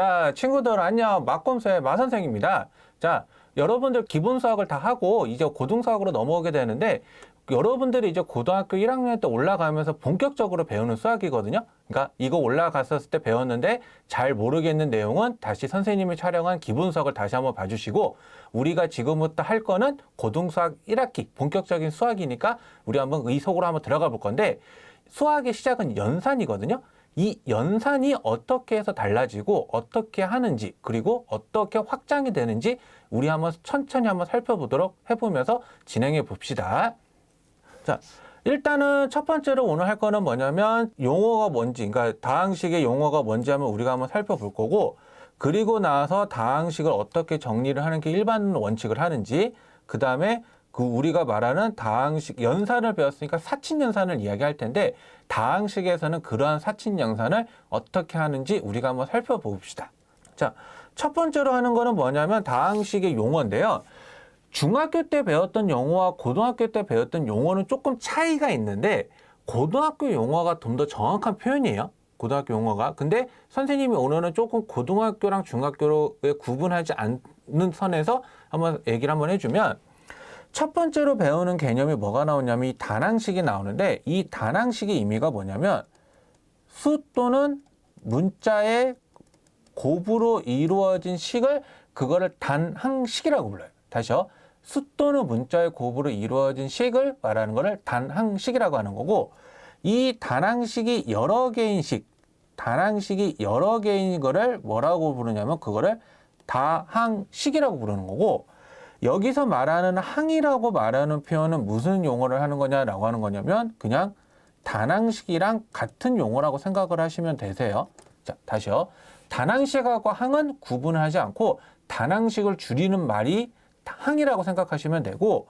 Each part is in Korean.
자, 친구들 안녕. 마꼼수의 마선생입니다. 자, 여러분들 기본 수학을 다 하고 이제 고등 수학으로 넘어오게 되는데 여러분들이 이제 고등학교 1학년 때 올라가면서 본격적으로 배우는 수학이거든요. 그러니까 이거 올라갔었을 때 배웠는데 잘 모르겠는 내용은 다시 선생님이 촬영한 기본 수학을 다시 한번 봐주시고, 우리가 지금부터 할 거는 고등 수학 1학기 본격적인 수학이니까 우리 한번 이 속으로 한번 들어가 볼 건데, 수학의 시작은 연산이거든요. 이 연산이 어떻게 해서 달라지고 어떻게 하는지, 그리고 어떻게 확장이 되는지 우리 한번 천천히 한번 살펴보도록 해보면서 진행해 봅시다. 자, 일단은 첫 번째로 오늘 할 거는 뭐냐면 용어가 뭔지, 그러니까 다항식의 용어가 뭔지 한번 우리가 한번 살펴볼 거고, 그리고 나서 다항식을 어떻게 정리를 하는 게 일반 원칙을 하는지, 그 다음에 그 우리가 말하는 다항식 연산을 배웠으니까 사친연산을 이야기할 텐데, 다항식에서는 그러한 사친연산을 어떻게 하는지 우리가 한번 살펴봅시다. 자, 첫 번째로 하는 거는 뭐냐면 다항식의 용어인데요. 중학교 때 배웠던 용어와 고등학교 때 배웠던 용어는 조금 차이가 있는데, 고등학교 용어가 좀 더 정확한 표현이에요. 고등학교 용어가. 근데 선생님이 오늘은 조금 고등학교랑 중학교를 구분하지 않는 선에서 한번 얘기를 한번 해주면, 첫 번째로 배우는 개념이 뭐가 나오냐면 이 단항식이 나오는데, 이 단항식의 의미가 뭐냐면 수 또는 문자의 곱으로 이루어진 식을 그거를 단항식이라고 불러요. 다시요. 수 또는 문자의 곱으로 이루어진 식을 말하는 거를 단항식이라고 하는 거고, 이 단항식이 여러 개인 식, 단항식이 여러 개인 거를 뭐라고 부르냐면 그거를 다항식이라고 부르는 거고, 여기서 말하는 항이라고 말하는 표현은 무슨 용어를 하는 거냐라고 하는 거냐면 그냥 단항식이랑 같은 용어라고 생각을 하시면 되세요. 자, 다시요. 단항식하고 항은 구분을 하지 않고 단항식을 줄이는 말이 항이라고 생각하시면 되고,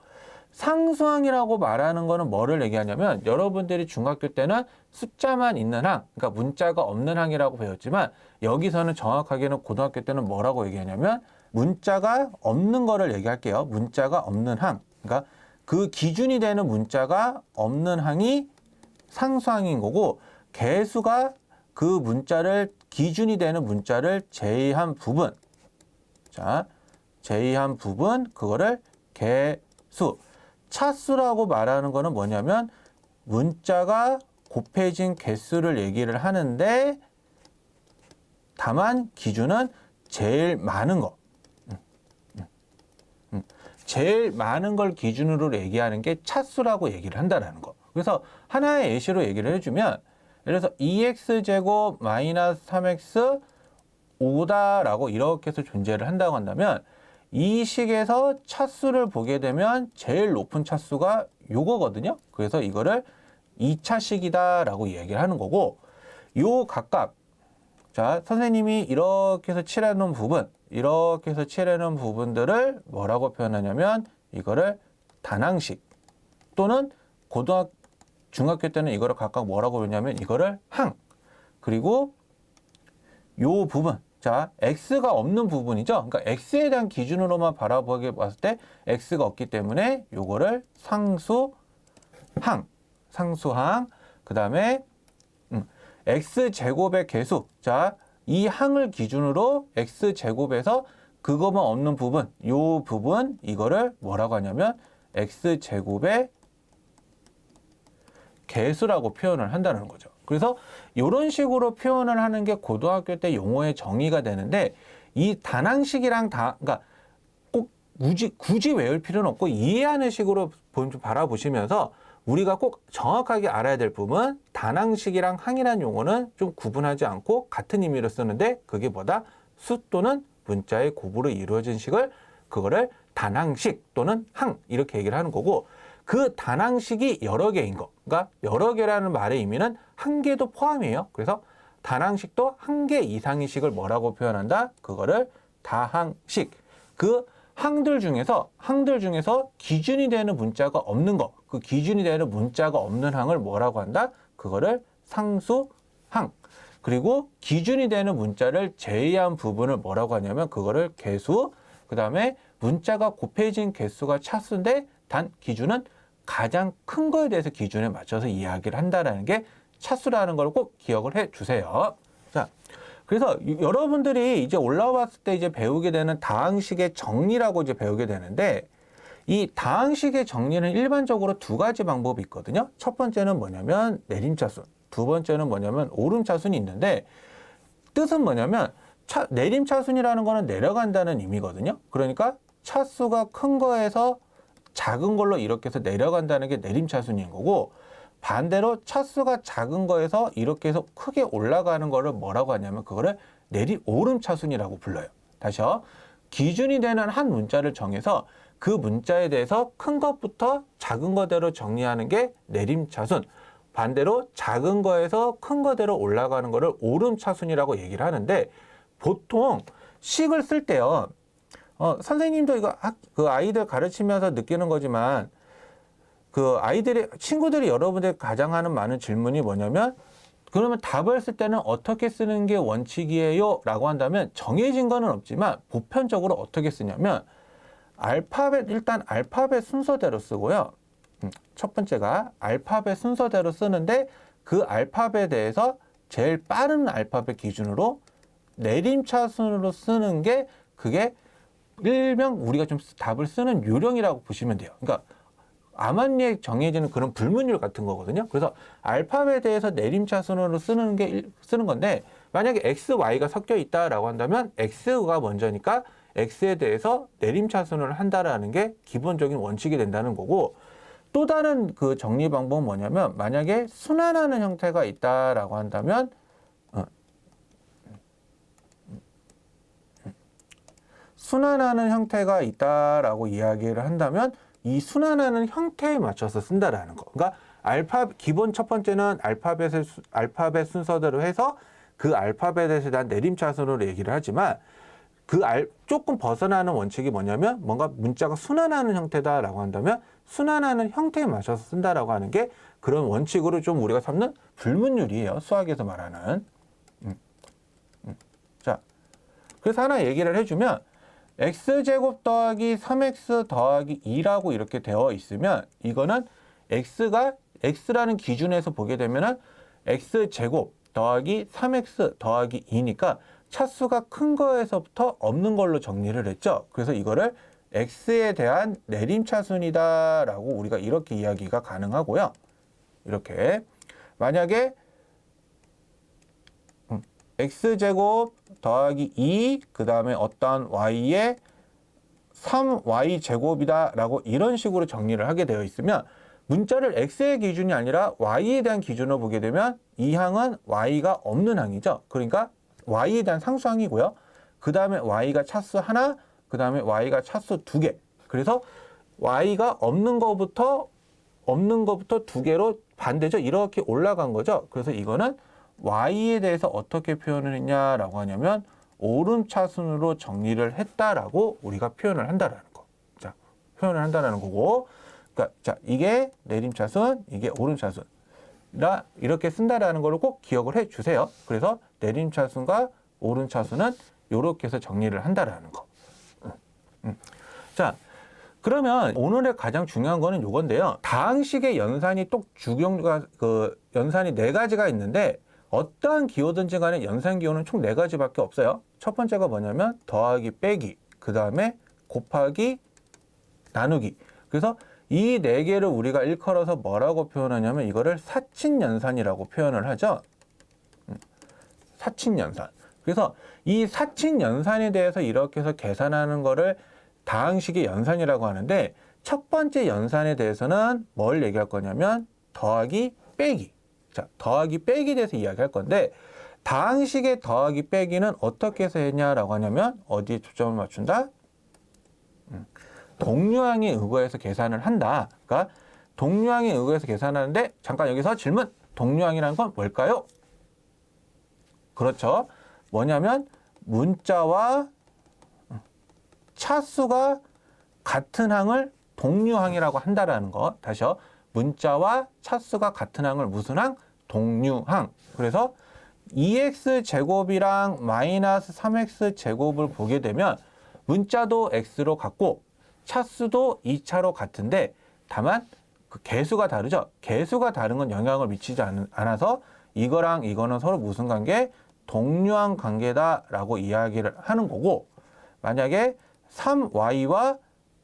상수항이라고 말하는 거는 뭐를 얘기하냐면, 여러분들이 중학교 때는 숫자만 있는 항, 그러니까 문자가 없는 항이라고 배웠지만 여기서는 정확하게는 고등학교 때는 뭐라고 얘기하냐면 문자가 없는 거를 얘기할게요. 문자가 없는 항. 그러니까 그 기준이 되는 문자가 없는 항이 상수항인 거고, 개수가 그 문자를 기준이 되는 문자를 제외한 부분. 자, 제외한 부분, 그거를 개수. 차수라고 말하는 거는 뭐냐면 문자가 곱해진 개수를 얘기를 하는데, 다만 기준은 제일 많은 거. 제일 많은 걸 기준으로 얘기하는 게 차수라고 얘기를 한다는 거. 그래서 하나의 예시로 얘기를 해주면, 예를 들어서 2x제곱 마이너스 3x 5다라고 이렇게 해서 존재를 한다고 한다면, 이 식에서 차수를 보게 되면 제일 높은 차수가 요거거든요. 그래서 이거를 2차식이다 라고 얘기를 하는 거고, 요 각각, 자, 선생님이 이렇게 해서 칠해 놓은 부분, 이렇게 해서 칠해 놓은 부분들을 뭐라고 표현하냐면 이거를 단항식, 또는 중학교 때는 이거를 각각 뭐라고 부르냐면 이거를 항, 그리고 요 부분, 자, x가 없는 부분이죠. 그러니까 x에 대한 기준으로만 바라보게 봤을 때 x가 없기 때문에 요거를 상수항, 상수항. 그 다음에 x제곱의 개수. 자, 이 항을 기준으로 x제곱에서 그것만 없는 부분, 요 부분, 이거를 뭐라고 하냐면 x제곱의 개수라고 표현을 한다는 거죠. 그래서 이런 식으로 표현을 하는 게 고등학교 때 용어의 정의가 되는데, 이 단항식이랑 그러니까 꼭 굳이 외울 필요는 없고 이해하는 식으로 바라보시면서 우리가 꼭 정확하게 알아야 될 부분, 단항식이랑 항이라는 용어는 좀 구분하지 않고 같은 의미로 쓰는데, 그게 뭐다? 수 또는 문자의 곱으로 이루어진 식을 그거를 단항식 또는 항 이렇게 얘기를 하는 거고, 그 단항식이 여러 개인 거, 그러니까 여러 개라는 말의 의미는 한 개도 포함이에요. 그래서 단항식도 한 개 이상의 식을 뭐라고 표현한다? 그거를 다항식. 그 항들 중에서 기준이 되는 문자가 없는 거, 그 기준이 되는 문자가 없는 항을 뭐라고 한다? 그거를 상수항. 그리고 기준이 되는 문자를 제외한 부분을 뭐라고 하냐면 그거를 개수. 그 다음에 문자가 곱해진 개수가 차수인데 단 기준은 가장 큰 거에 대해서 기준에 맞춰서 이야기를 한다는 게 차수라는 걸 꼭 기억을 해 주세요. 자, 그래서 여러분들이 이제 올라왔을 때 이제 배우게 되는 다항식의 정리라고 이제 배우게 되는데, 이 다항식의 정리는 일반적으로 두 가지 방법이 있거든요. 첫 번째는 뭐냐면 내림차순, 두 번째는 뭐냐면 오름차순이 있는데, 뜻은 뭐냐면 내림차순이라는 거는 내려간다는 의미거든요. 그러니까 차수가 큰 거에서 작은 걸로 이렇게 해서 내려간다는 게 내림차순인 거고, 반대로 차수가 작은 거에서 이렇게 해서 크게 올라가는 거를 뭐라고 하냐면 그거를 오름차순이라고 불러요. 다시요. 기준이 되는 한 문자를 정해서 그 문자에 대해서 큰 것부터 작은 거대로 정리하는 게 내림차순, 반대로 작은 거에서 큰 거대로 올라가는 거를 오름차순이라고 얘기를 하는데, 보통 식을 쓸 때요, 선생님도 이거 그 아이들 가르치면서 느끼는 거지만, 그 친구들이 여러분들 가장 하는 많은 질문이 뭐냐면, 그러면 답을 쓸 때는 어떻게 쓰는 게 원칙이에요? 라고 한다면 정해진 거는 없지만 보편적으로 어떻게 쓰냐면, 일단 알파벳 순서대로 쓰고요. 첫 번째가 알파벳 순서대로 쓰는데, 그 알파벳에 대해서 제일 빠른 알파벳 기준으로 내림차순으로 쓰는 게, 그게 일명 우리가 좀 답을 쓰는 요령이라고 보시면 돼요. 그러니까 암한리에 정해지는 그런 불문율 같은 거거든요. 그래서 알파벳에 대해서 내림차순으로 쓰는 건데, 만약에 X, Y가 섞여 있다라고 한다면 X가 먼저니까 X에 대해서 내림차순을 한다라는 게 기본적인 원칙이 된다는 거고, 또 다른 그 정리 방법은 뭐냐면, 만약에 순환하는 형태가 있다라고 한다면 순환하는 형태가 있다라고 이야기를 한다면 이 순환하는 형태에 맞춰서 쓴다라는 거. 그러니까 기본 첫 번째는 알파벳 순서대로 해서 그 알파벳에 대한 내림차순으로 얘기를 하지만, 조금 벗어나는 원칙이 뭐냐면, 뭔가 문자가 순환하는 형태다라고 한다면 순환하는 형태에 맞춰서 쓴다라고 하는 게 그런 원칙으로 좀 우리가 삼는 불문율이에요. 수학에서 말하는. 자, 그래서 하나 얘기를 해주면, x제곱 더하기 3x 더하기 2라고 이렇게 되어 있으면, 이거는 x라는 기준에서 보게 되면은 x제곱 더하기 3x 더하기 2니까 차수가 큰 거에서부터 없는 걸로 정리를 했죠. 그래서 이거를 x에 대한 내림차순이다라고 우리가 이렇게 이야기가 가능하고요. 이렇게 만약에 x제곱 더하기 2, 그 다음에 어떤 y에 3y제곱이다 라고 이런 식으로 정리를 하게 되어 있으면, 문자를 x의 기준이 아니라 y에 대한 기준으로 보게 되면 이 항은 y가 없는 항이죠. 그러니까 y에 대한 상수항이고요. 그 다음에 y가 차수 하나, 그 다음에 y가 차수 두 개. 그래서 y가 없는 거부터 두 개로 반대죠. 이렇게 올라간 거죠. 그래서 이거는 y에 대해서 어떻게 표현을 했냐라고 하냐면 오름차순으로 정리를 했다라고 우리가 표현을 한다라는 거. 자, 표현을 한다라는 거고. 그러니까 자, 이게 내림차순, 이게 오름차순. 이렇게 쓴다라는 걸 꼭 기억을 해 주세요. 그래서 내림차순과 오름차순은 이렇게 해서 정리를 한다라는 거. 자, 그러면 오늘의 가장 중요한 거는 요건데요. 다항식의 연산이 연산이 네 가지가 있는데, 어떠한 기호든지 간에 연산 기호는 총 네 가지밖에 없어요. 첫 번째가 뭐냐면 더하기 빼기, 그 다음에 곱하기 나누기. 그래서 이 네 개를 우리가 일컬어서 뭐라고 표현하냐면 이거를 사칙연산이라고 표현을 하죠. 사칙연산. 그래서 이 사칙연산에 대해서 이렇게 해서 계산하는 거를 다항식의 연산이라고 하는데, 첫 번째 연산에 대해서는 뭘 얘기할 거냐면 더하기 빼기. 자, 더하기 빼기에 대해서 이야기할 건데, 다항식의 더하기 빼기는 어떻게 해서 했냐라고 하냐면 어디에 초점을 맞춘다? 동류항에 의거해서 계산을 한다. 그러니까 동류항에 의거해서 계산하는데, 잠깐 여기서 질문. 동류항이라는 건 뭘까요? 그렇죠. 뭐냐면 문자와 차수가 같은 항을 동류항이라고 한다라는 거. 다시요. 문자와 차수가 같은 항을 무슨 항? 동류항. 그래서 2x제곱이랑 마이너스 3x제곱을 보게 되면 문자도 x로 같고 차수도 2차로 같은데, 다만 그 개수가 다르죠. 개수가 다른 건 영향을 미치지 않아서 이거랑 이거는 서로 무슨 관계? 동류항 관계다라고 이야기를 하는 거고, 만약에 3y와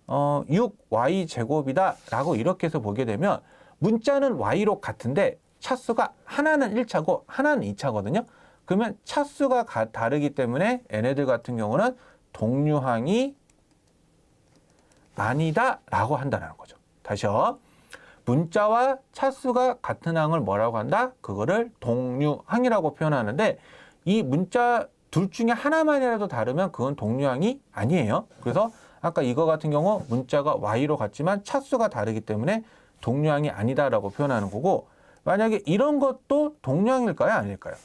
6y 제곱이다라고 이렇게 해서 보게 되면 문자는 y로 같은데 차수가 하나는 1차고 하나는 2차거든요. 그러면 차수가 다르기 때문에 얘네들 같은 경우는 동류항이 아니다라고 한다는 거죠. 다시요. 문자와 차수가 같은 항을 뭐라고 한다? 그거를 동류항이라고 표현하는데, 이 문자 둘 중에 하나만이라도 다르면 그건 동류항이 아니에요. 그래서 아까 이거 같은 경우 문자가 y로 같지만 차수가 다르기 때문에 동류항이 아니다라고 표현하는 거고, 만약에 이런 것도 동류항일까요? 아닐까요?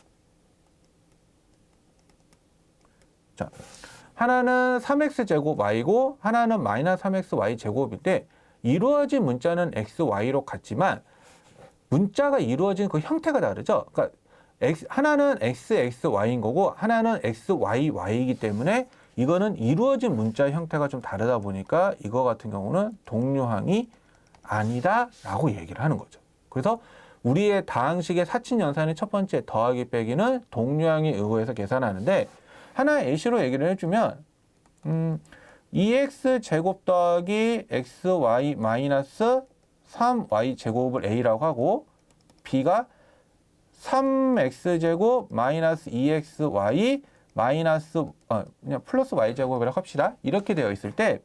자, 하나는 3x제곱 y고 하나는 마이너스 3xy 제곱인데 이루어진 문자는 xy로 같지만 문자가 이루어진 그 형태가 다르죠. 그러니까 하나는 xxy인 거고 하나는 xyy이기 때문에 이거는 이루어진 문자 형태가 좀 다르다 보니까 이거 같은 경우는 동류항이 아니다라고 얘기를 하는 거죠. 그래서 우리의 다항식의 사친연산의 첫 번째 더하기 빼기는 동류항에 의거해서 계산하는데, 하나의 예시로 얘기를 해주면 2x 제곱 더하기 xy 마이너스 3y 제곱을 a라고 하고, b가 3x 제곱 마이너스 2xy 마이너스 그냥 플러스 y 제곱이라고 합시다. 이렇게 되어 있을 때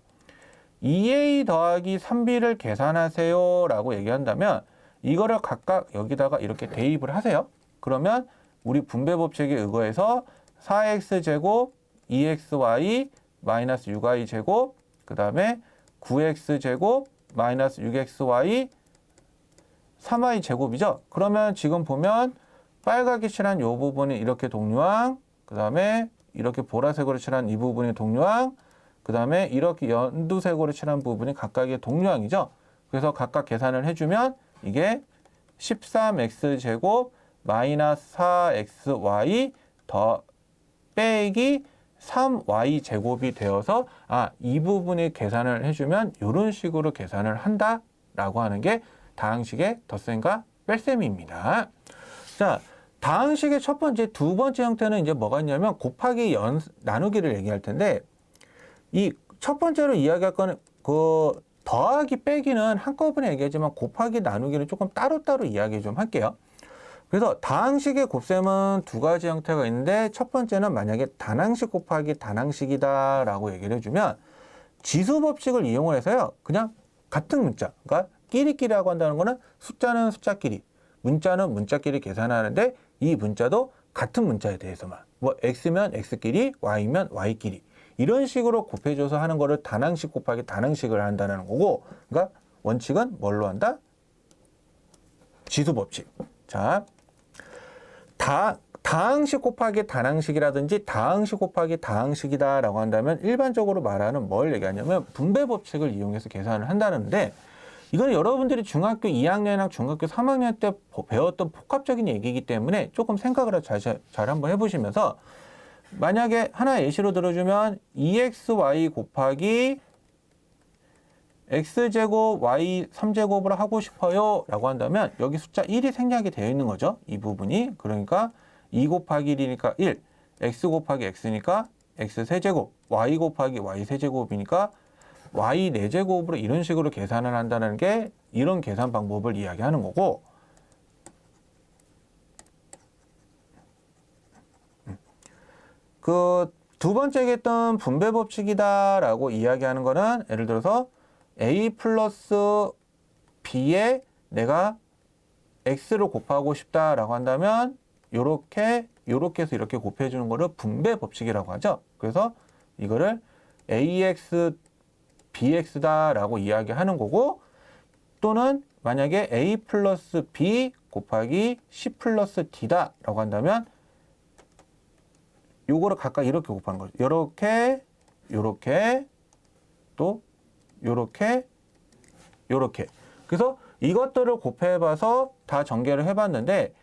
2a 더하기 3b를 계산하세요 라고 얘기한다면 이거를 각각 여기다가 이렇게 대입을 하세요. 그러면 우리 분배 법칙에 의거해서 4x 제곱 2xy 마이너스 6y 제곱 그 다음에 9x 제곱 마이너스 6xy 3y 제곱이죠. 그러면 지금 보면 빨갛게 칠한 이 부분이 이렇게 동류항, 그 다음에 이렇게 보라색으로 칠한 이 부분이 동류항, 그 다음에 이렇게 연두색으로 칠한 부분이 각각의 동류항이죠. 그래서 각각 계산을 해주면 이게 13x 제곱 마이너스 4xy 더 빼기 3y 제곱이 되어서 이 부분이 계산을 해주면 이런 식으로 계산을 한다라고 하는 게 다항식의 덧셈과 뺄셈입니다. 자, 다항식의 첫 번째, 두 번째 형태는 이제 뭐가 있냐면 곱하기 나누기를 얘기할 텐데, 이 첫 번째로 이야기할 거는 그 더하기 빼기는 한꺼번에 얘기하지만 곱하기 나누기는 조금 따로따로 이야기 좀 할게요. 그래서 다항식의 곱셈은 두 가지 형태가 있는데, 첫 번째는 만약에 단항식 곱하기 단항식이다 라고 얘기를 해주면 지수 법칙을 이용을 해서요, 그냥 같은 문자, 그러니까 끼리끼리라고 한다는 거는 숫자는 숫자끼리, 문자는 문자끼리 계산하는데 이 문자도 같은 문자에 대해서만, 뭐 x면 x끼리, y면 y끼리 이런 식으로 곱해줘서 하는 거를 단항식 곱하기 단항식을 한다는 거고, 그러니까 원칙은 뭘로 한다? 지수 법칙. 자, 다항식 곱하기 단항식이라든지 다항식 곱하기 다항식이다라고 한다면 일반적으로 말하는 뭘 얘기하냐면 분배 법칙을 이용해서 계산을 한다는데, 이건 여러분들이 중학교 2학년이나 중학교 3학년 때 배웠던 복합적인 얘기이기 때문에 조금 생각을 잘 한번 해보시면서, 만약에 하나의 예시로 들어주면 2xy 곱하기 x제곱 y 3제곱을 하고 싶어요 라고 한다면 여기 숫자 1이 생략이 되어 있는 거죠. 이 부분이. 그러니까 2 곱하기 1이니까 1, x 곱하기 x니까 x 세제곱, y 곱하기 y 세제곱이니까 y 4제곱으로 이런 식으로 계산을 한다는 게 이런 계산 방법을 이야기하는 거고, 그 두 번째 얘기했던 분배 법칙이다 라고 이야기하는 거는 예를 들어서 a 플러스 b에 내가 x를 곱하고 싶다라고 한다면 요렇게 해서 이렇게 곱해주는 거를 분배 법칙이라고 하죠. 그래서 이거를 ax bx다라고 이야기하는 거고, 또는 만약에 a 플러스 b 곱하기 c 플러스 d다라고 한다면 요거를 각각 이렇게 곱하는 거죠. 요렇게, 요렇게, 또 요렇게, 요렇게. 그래서 이것들을 곱해봐서 다 전개를 해봤는데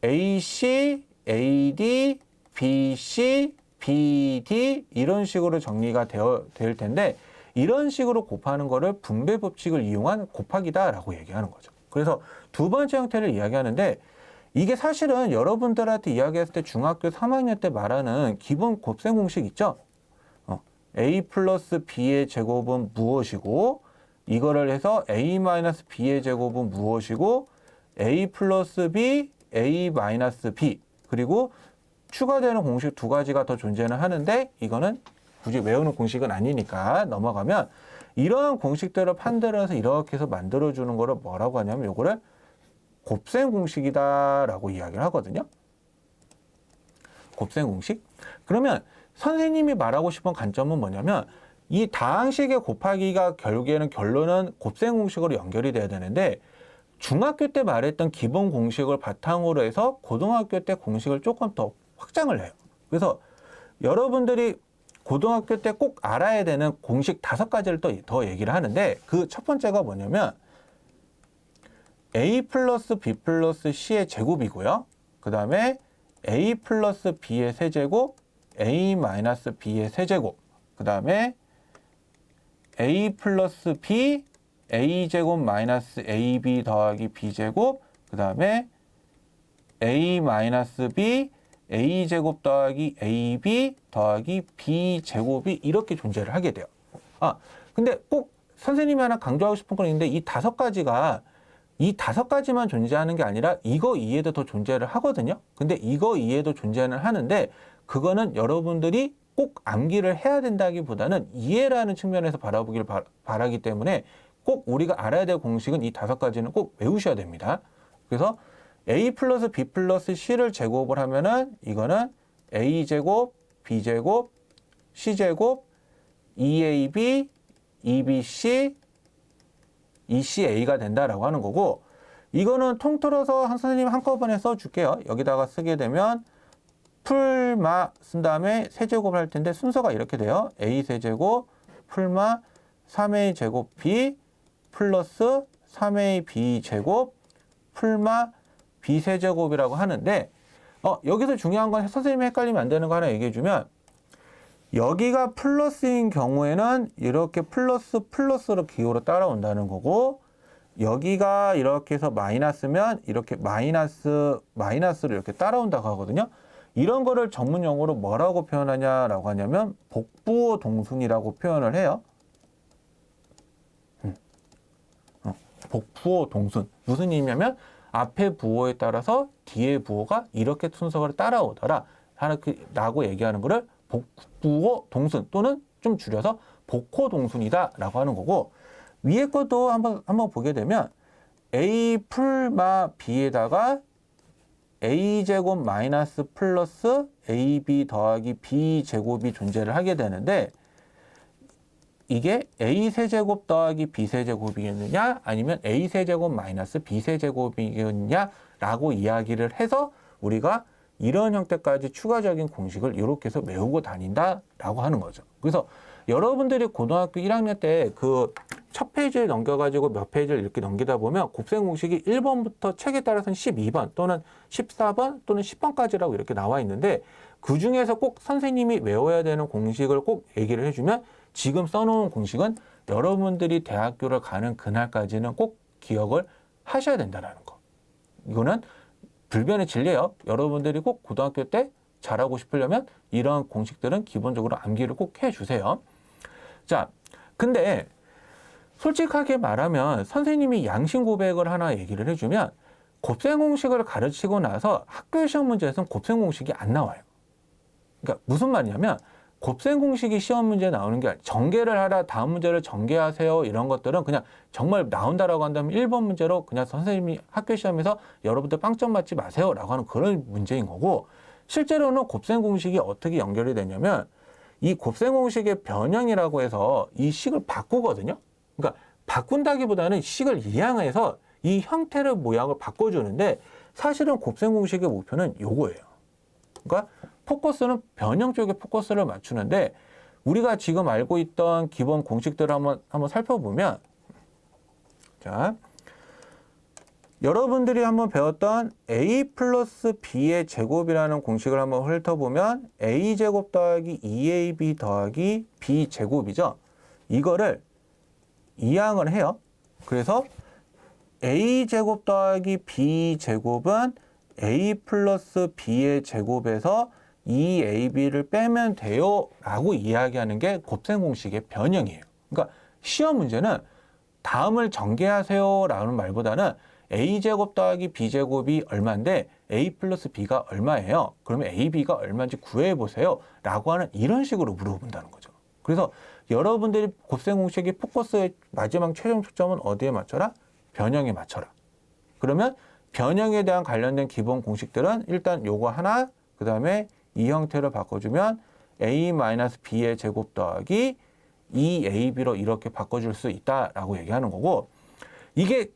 AC, AD, BC, BD 이런 식으로 정리가 될 텐데, 이런 식으로 곱하는 거를 분배 법칙을 이용한 곱하기다라고 얘기하는 거죠. 그래서 두 번째 형태를 이야기하는데, 이게 사실은 여러분들한테 이야기했을 때 중학교 3학년 때 말하는 기본 곱셈 공식 있죠? a 플러스 b의 제곱은 무엇이고, 이거를 해서 a 마이너스 b의 제곱은 무엇이고, a 플러스 b, a 마이너스 b, 그리고 추가되는 공식 두 가지가 더 존재는 하는데 이거는 굳이 외우는 공식은 아니니까 넘어가면, 이러한 공식들을 판단해서 이렇게 해서 만들어주는 거를 뭐라고 하냐면 요거를 곱셈 공식이다라고 이야기를 하거든요. 곱셈 공식? 그러면 선생님이 말하고 싶은 관점은 뭐냐면, 이 다항식의 곱하기가 결국에는 결론은 곱셈 공식으로 연결이 돼야 되는데, 중학교 때 말했던 기본 공식을 바탕으로 해서 고등학교 때 공식을 조금 더 확장을 해요. 그래서 여러분들이 고등학교 때 꼭 알아야 되는 공식 5가지를 더 얘기를 하는데, 그 첫 번째가 뭐냐면 a 플러스 b 플러스 c의 제곱이고요. 그 다음에 a 플러스 b의 세제곱, a 마이너스 b의 세제곱, 그 다음에 a 플러스 b, a 제곱 마이너스 ab 더하기 b 제곱, 그 다음에 a 마이너스 b, a 제곱 더하기 ab 더하기 b 제곱이 이렇게 존재를 하게 돼요. 근데 꼭 선생님이 하나 강조하고 싶은 건 있는데, 이 5가지가 이 5가지만 존재하는 게 아니라 이거 이외에도 더 존재를 하거든요. 근데 이거 이외에도 존재는 하는데, 그거는 여러분들이 꼭 암기를 해야 된다기보다는 이해라는 측면에서 바라보길 바라기 때문에 꼭 우리가 알아야 될 공식은 이 5가지는 꼭 외우셔야 됩니다. 그래서 a 플러스 b 플러스 c를 제곱을 하면은 이거는 a 제곱, b 제곱, c 제곱, 2ab, 2bc, 2ca가 된다라고 하는 거고, 이거는 통틀어서 선생님 한꺼번에 써줄게요. 여기다가 쓰게 되면 풀마 쓴 다음에 세제곱을 할 텐데 순서가 이렇게 돼요. a 세제곱 풀마 3a 제곱 b 플러스 3a b 제곱 풀마 b 세제곱이라고 하는데, 여기서 중요한 건 선생님이 헷갈리면 안 되는 거 하나 얘기해 주면, 여기가 플러스인 경우에는 이렇게 플러스 플러스로 기호로 따라온다는 거고, 여기가 이렇게 해서 마이너스면 이렇게 마이너스로 이렇게 따라온다고 하거든요. 이런 거를 전문 용어로 뭐라고 표현하냐라고 하냐면 복부호 동순이라고 표현을 해요. 복부호 동순. 무슨 의미냐면 앞에 부호에 따라서 뒤에 부호가 이렇게 순서가 따라오더라 라고 얘기하는 거를 복부호 동순, 또는 좀 줄여서 복호 동순이다 라고 하는 거고, 위에 것도 한번 보게 되면 a 풀마 b에다가 a 제곱 마이너스 플러스 ab 더하기 b 제곱이 존재를 하게 되는데, 이게 a 세제곱 더하기 b 세제곱이겠느냐 아니면 a 세제곱 마이너스 b 세제곱이겠느냐 라고 이야기를 해서 우리가 이런 형태까지 추가적인 공식을 이렇게 해서 외우고 다닌다라고 하는 거죠. 그래서 여러분들이 고등학교 1학년 때 그 첫 페이지를 넘겨가지고 몇 페이지를 이렇게 넘기다 보면 곱셈 공식이 1번부터 책에 따라서는 12번 또는 14번 또는 10번까지라고 이렇게 나와 있는데, 그 중에서 꼭 선생님이 외워야 되는 공식을 꼭 얘기를 해주면, 지금 써놓은 공식은 여러분들이 대학교를 가는 그날까지는 꼭 기억을 하셔야 된다는 거. 이거는 불변의 진리예요. 여러분들이 꼭 고등학교 때 잘하고 싶으려면 이런 공식들은 기본적으로 암기를 꼭 해주세요. 자, 근데 솔직하게 말하면 선생님이 양심 고백을 하나 얘기를 해주면, 곱셈 공식을 가르치고 나서 학교 시험 문제에서는 곱셈 공식이 안 나와요. 그러니까 무슨 말이냐면, 곱셈 공식이 시험 문제에 나오는 게 아니라 전개를 하라, 다음 문제를 전개하세요, 이런 것들은 그냥 정말 나온다라고 한다면 1번 문제로 그냥 선생님이 학교 시험에서 여러분들 빵점 맞지 마세요 라고 하는 그런 문제인 거고, 실제로는 곱셈 공식이 어떻게 연결이 되냐면, 이 곱셈 공식의 변형이라고 해서 이 식을 바꾸거든요. 그러니까 바꾼다기보다는 식을 이항해서 이 형태를 모양을 바꿔주는데, 사실은 곱셈 공식의 목표는 요거예요. 그러니까 포커스는 변형 쪽에 포커스를 맞추는데, 우리가 지금 알고 있던 기본 공식들을 한번 살펴보면, 자, 여러분들이 한번 배웠던 a 플러스 b의 제곱이라는 공식을 한번 훑어보면 a 제곱 더하기 2ab 더하기 b 제곱이죠. 이거를 이항을 해요. 그래서 a 제곱 더하기 b 제곱은 a 플러스 b의 제곱에서 2ab를 빼면 돼요 라고 이야기하는 게 곱셈 공식의 변형이에요. 그러니까 시험 문제는 다음을 전개하세요 라는 말보다는 a제곱 더하기 b제곱이 얼마인데 a 플러스 b가 얼마예요? 그러면 ab가 얼마인지 구해보세요 라고 하는 이런 식으로 물어본다는 거죠. 그래서 여러분들이 곱셈 공식의 포커스의 마지막 최종 초점은 어디에 맞춰라? 변형에 맞춰라. 그러면 변형에 대한 관련된 기본 공식들은 일단 요거 하나, 그 다음에 이 형태로 바꿔주면 a-b의 제곱 더하기 2ab로 이렇게 바꿔줄 수 있다라고 얘기하는 거고, 이게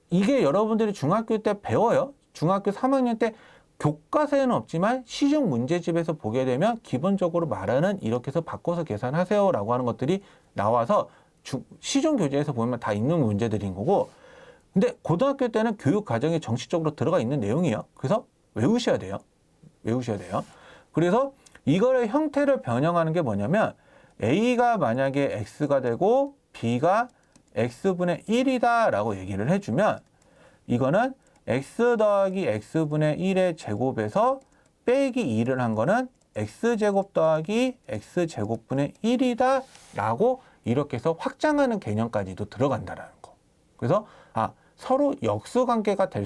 여러분들이 중학교 때 배워요. 중학교 3학년 때 교과서에는 없지만 시중 문제집에서 보게 되면 기본적으로 말하는 이렇게 해서 바꿔서 계산하세요 라고 하는 것들이 나와서 시중 교재에서 보면 다 있는 문제들인 거고, 근데 고등학교 때는 교육 과정에 정식적으로 들어가 있는 내용이에요. 그래서 외우셔야 돼요. 그래서 이거를 형태를 변형하는 게 뭐냐면 A가 만약에 X가 되고 B가 X분의 1이다 라고 얘기를 해주면 이거는 X 더하기 X분의 1의 제곱에서 빼기 2를 한 거는 X제곱 더하기 X제곱분의 1이다 라고 이렇게 해서 확장하는 개념까지도 들어간다라는 거. 그래서 서로 역수관계가 될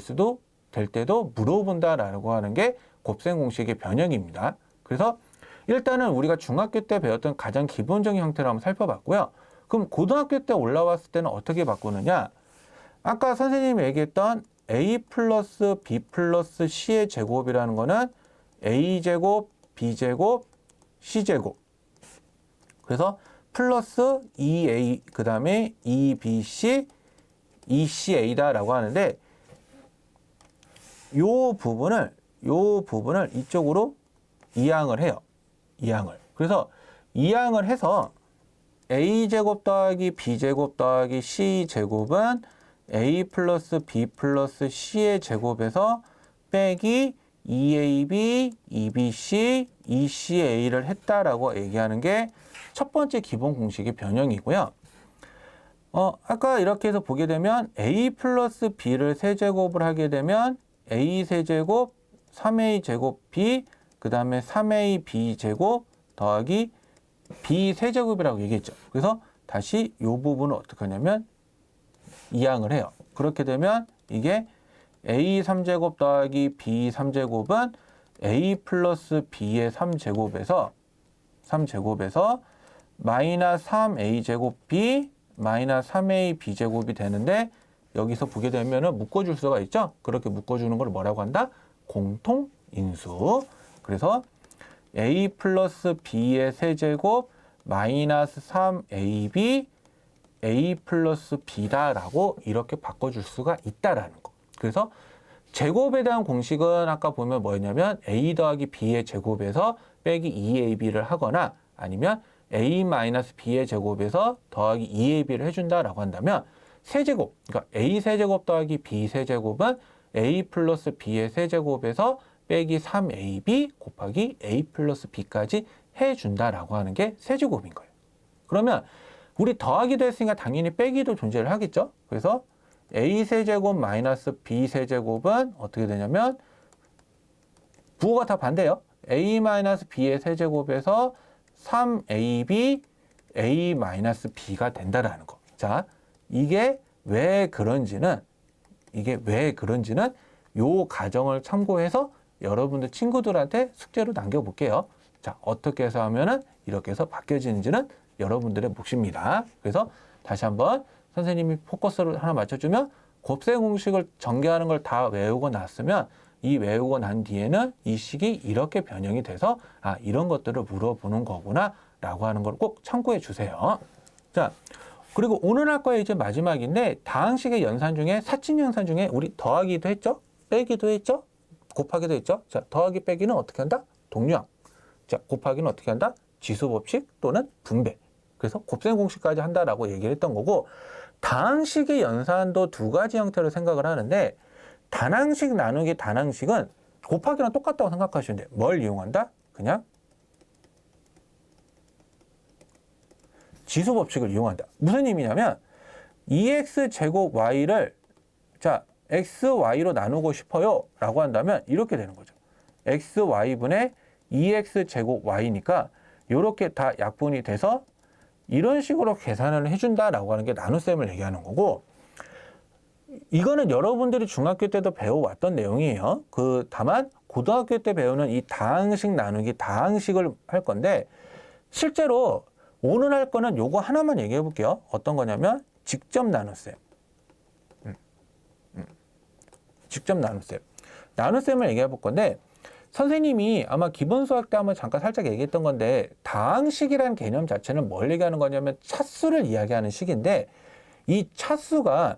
때도 물어본다라고 하는 게 곱셈 공식의 변형입니다. 그래서 일단은 우리가 중학교 때 배웠던 가장 기본적인 형태를 한번 살펴봤고요. 그럼 고등학교 때 올라왔을 때는 어떻게 바꾸느냐? 아까 선생님이 얘기했던 a 플러스 b 플러스 c의 제곱이라는 거는 a제곱, b제곱, c제곱. 그래서 플러스 2a, 그 다음에 2bc, 2ca다라고 하는데 요 부분을 이쪽으로 이항을 해요. 그래서 이항을 해서 a제곱 더하기 b제곱 더하기 c제곱은 a 플러스 b 플러스 c의 제곱에서 빼기 2ab, 2bc, 2ca를 했다라고 얘기하는 게 첫 번째 기본 공식의 변형이고요. 아까 이렇게 해서 보게 되면 a 플러스 b를 세제곱을 하게 되면 a 세제곱, 3a 제곱 b, 그 다음에 3a b 제곱 더하기 b 세제곱이라고 얘기했죠. 그래서 다시 이 부분을 어떻게 하냐면 이항을 해요. 그렇게 되면 이게 a 3제곱 더하기 b 3제곱은 a 플러스 b의 3제곱에서 마이너스 3a 제곱 b 마이너스 3a b제곱이 되는데 여기서 보게 되면은 묶어줄 수가 있죠. 그렇게 묶어주는 걸 뭐라고 한다? 공통인수. 그래서 a 플러스 b의 세제곱 마이너스 3ab a 플러스 b다라고 이렇게 바꿔줄 수가 있다라는 거. 그래서 제곱에 대한 공식은 아까 보면 뭐였냐면 a 더하기 b의 제곱에서 빼기 2ab를 하거나 아니면 a 마이너스 b의 제곱에서 더하기 2ab를 해준다라고 한다면 세제곱, 그러니까 a 세제곱 더하기 b 세제곱은 a 플러스 b의 세제곱에서 빼기 3ab 곱하기 a 플러스 b까지 해준다라고 하는 게 세제곱인 거예요. 그러면 우리 더하기도 했으니까 당연히 빼기도 존재를 하겠죠. 그래서 a 세제곱 마이너스 b 세제곱은 어떻게 되냐면 부호가 다 반대예요. a 마이너스 b의 세제곱에서 3ab a 마이너스 b가 된다라는 거. 자, 이게 왜 그런지는 요 가정을 참고해서 여러분들 친구들한테 숙제로 남겨볼게요. 자, 어떻게 해서 하면은 이렇게 해서 바뀌어지는지는 여러분들의 몫입니다. 그래서 다시 한번 선생님이 포커스를 하나 맞춰주면 곱셈 공식을 전개하는 걸 다 외우고 났으면 이 외우고 난 뒤에는 이 식이 이렇게 변형이 돼서 이런 것들을 물어보는 거구나 라고 하는 걸 꼭 참고해 주세요. 자, 그리고 오늘 할 거에 이제 마지막인데 다항식의 연산 중에 사진 연산 중에 우리 더하기도 했죠? 빼기도 했죠? 곱하기도 했죠? 자, 더하기 빼기는 어떻게 한다? 동류항. 자, 곱하기는 어떻게 한다? 지수법칙 또는 분배. 그래서 곱셈 공식까지 한다라고 얘기를 했던 거고, 다항식의 연산도 두 가지 형태로 생각을 하는데 단항식 나누기 단항식은 곱하기랑 똑같다고 생각하시면 돼요. 뭘 이용한다? 그냥 지수법칙을 이용한다. 무슨 의미냐면 2x제곱 y를 자 xy로 나누고 싶어요 라고 한다면 이렇게 되는 거죠. xy분의 2x 제곱 y니까 이렇게 다 약분이 돼서 이런 식으로 계산을 해준다라고 하는 게 나눗셈을 얘기하는 거고, 이거는 여러분들이 중학교 때도 배워왔던 내용이에요. 다만 고등학교 때 배우는 이 다항식 나누기 다항식을 할 건데, 실제로 오늘 할 거는 요거 하나만 얘기해 볼게요. 어떤 거냐면 직접 나눗셈. 직접 나눗셈. 나눗셈을 얘기해 볼 건데, 선생님이 아마 기본 수학 때 한번 잠깐 살짝 얘기했던 건데, 다항식이라는 개념 자체는 뭘 얘기하는 거냐면 차수를 이야기하는 식인데, 이 차수가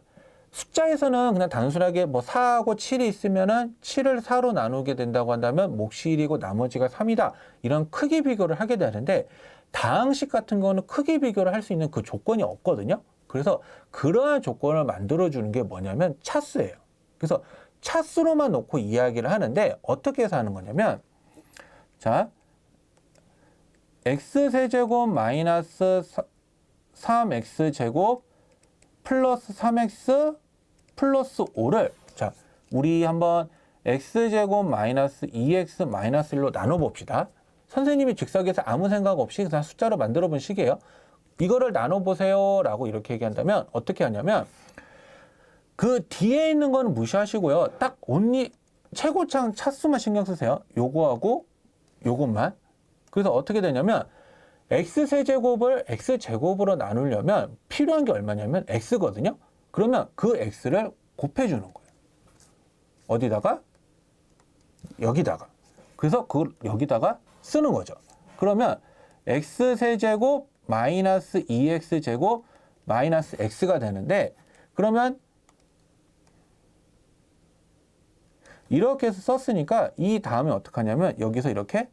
숫자에서는 그냥 단순하게 뭐 4하고 7이 있으면은 7을 4로 나누게 된다고 한다면 몫이 1이고 나머지가 3이다. 이런 크기 비교를 하게 되는데, 다항식 같은 경우는 크기 비교를 할 수 있는 그 조건이 없거든요. 그래서 그러한 조건을 만들어주는 게 뭐냐면 차수예요. 그래서 차수로만 놓고 이야기를 하는데 어떻게 해서 하는 거냐면, 자, x세제곱 마이너스 3x제곱 플러스 3x 플러스 5를, 자, 우리 한번 x제곱 마이너스 2x 마이너스 1로 나눠봅시다. 선생님이 즉석에서 아무 생각 없이 그냥 숫자로 만들어 본 식이에요. 이거를 나눠보세요 라고 이렇게 얘기한다면 어떻게 하냐면, 그 뒤에 있는 거는 무시하시고요. 딱 온리 최고창 차수만 신경 쓰세요. 요거하고 요것만. 그래서 어떻게 되냐면 x세제곱을 x제곱으로 나누려면 필요한 게 얼마냐면 x거든요. 그러면 그 x를 곱해주는 거예요. 어디다가? 여기다가. 그래서 여기다가 쓰는 거죠. 그러면 x세제곱 마이너스 2x제곱 마이너스 x가 되는데, 그러면 이렇게 해서 썼으니까 이 다음에 어떻게 하냐면 여기서 이렇게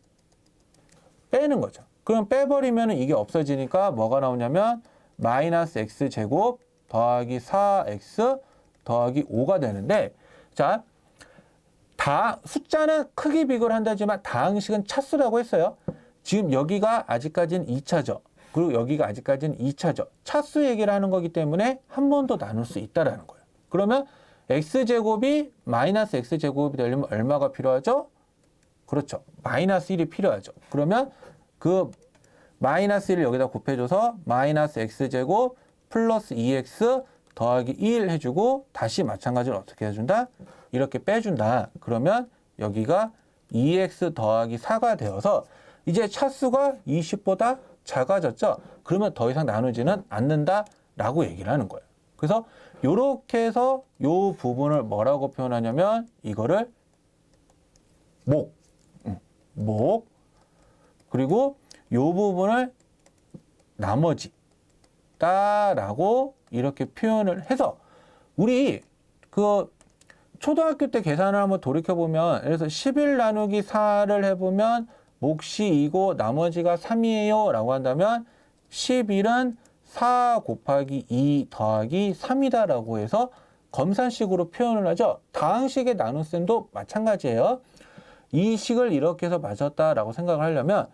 빼는 거죠. 그럼 빼버리면 이게 없어지니까 뭐가 나오냐면 마이너스 x제곱 더하기 4x 더하기 5가 되는데, 자, 숫자는 크기 비교를 한다지만 다항식은 차수라고 했어요. 지금 여기가 아직까지는 2차죠. 그리고 여기가 아직까지는 2차죠. 차수 얘기를 하는 거기 때문에 한 번 더 나눌 수 있다라는 거예요. 그러면 x제곱이 마이너스 x제곱이 되려면 얼마가 필요하죠? 그렇죠. 마이너스 1이 필요하죠. 그러면 그 마이너스 1을 여기다 곱해줘서 마이너스 x제곱 플러스 2x 더하기 1 해주고, 다시 마찬가지로 어떻게 해준다? 이렇게 빼준다. 그러면 여기가 2x 더하기 4가 되어서 이제 차수가 20보다 작아졌죠? 그러면 더 이상 나누지는 않는다라고 얘기를 하는 거예요. 그래서 이렇게 해서 이 부분을 뭐라고 표현하냐면 이거를 목, 그리고 이 부분을 나머지다라고 이렇게 표현을 해서, 우리 초등학교 때 계산을 한번 돌이켜보면, 그래서 11 나누기 4를 해보면 몫이 2고 나머지가 3이에요 라고 한다면 11은 4 곱하기 2 더하기 3이다 라고 해서 검산식으로 표현을 하죠. 다항식의 나눗셈도 마찬가지예요. 이 식을 이렇게 해서 맞췄다라고 생각을 하려면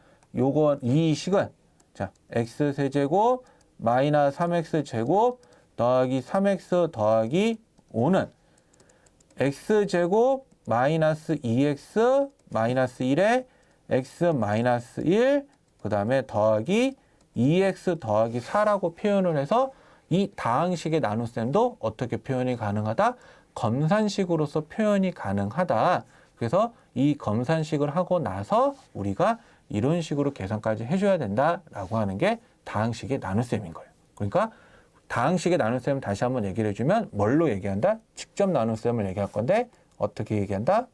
이 식은, 자, x세제곱 마이너스 3x제곱 더하기 3x 더하기 5는 x제곱 마이너스 2x 마이너스 1에 x 마이너스 1, 그 다음에 더하기 2x 더하기 4라고 표현을 해서 이 다항식의 나눗셈도 어떻게 표현이 가능하다? 검산식으로서 표현이 가능하다. 그래서 이 검산식을 하고 나서 우리가 이런 식으로 계산까지 해줘야 된다라고 하는 게 다항식의 나눗셈인 거예요. 그러니까 다항식의 나눗셈을 다시 한번 얘기를 해주면 뭘로 얘기한다? 직접 나눗셈을 얘기할 건데 어떻게 얘기한다?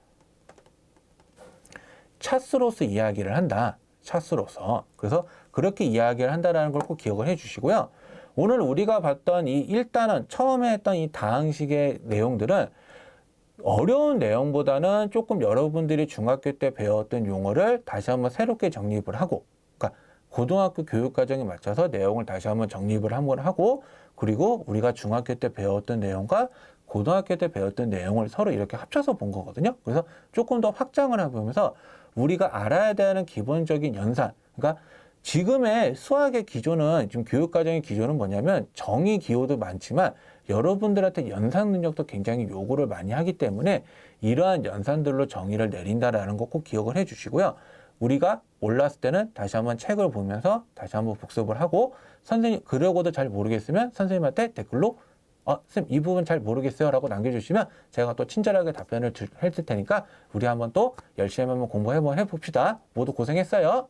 차수로서 이야기를 한다. 차수로서. 그래서 그렇게 이야기를 한다는 걸 꼭 기억을 해 주시고요. 오늘 우리가 봤던 일단은 처음에 했던 이 다항식의 내용들은 어려운 내용보다는 조금 여러분들이 중학교 때 배웠던 용어를 다시 한번 새롭게 정립을 하고, 그러니까 고등학교 교육과정에 맞춰서 내용을 다시 한번 정립을 한번 하고, 그리고 우리가 중학교 때 배웠던 내용과 고등학교 때 배웠던 내용을 서로 이렇게 합쳐서 본 거거든요. 그래서 조금 더 확장을 해보면서 우리가 알아야 되는 기본적인 연산, 그러니까 지금의 수학의 기조는, 지금 교육과정의 기조는 뭐냐면 정의 기호도 많지만 여러분들한테 연산 능력도 굉장히 요구를 많이 하기 때문에 이러한 연산들로 정의를 내린다라는 거 꼭 기억을 해 주시고요. 우리가 올랐을 때는 다시 한번 책을 보면서 다시 한번 복습을 하고 선생님 그러고도 잘 모르겠으면 선생님한테 댓글로 선생님 이 부분 잘 모르겠어요 라고 남겨주시면 제가 또 친절하게 답변을 해줄 테니까 우리 한번 또 열심히 한번 공부 해봅시다. 모두 고생했어요.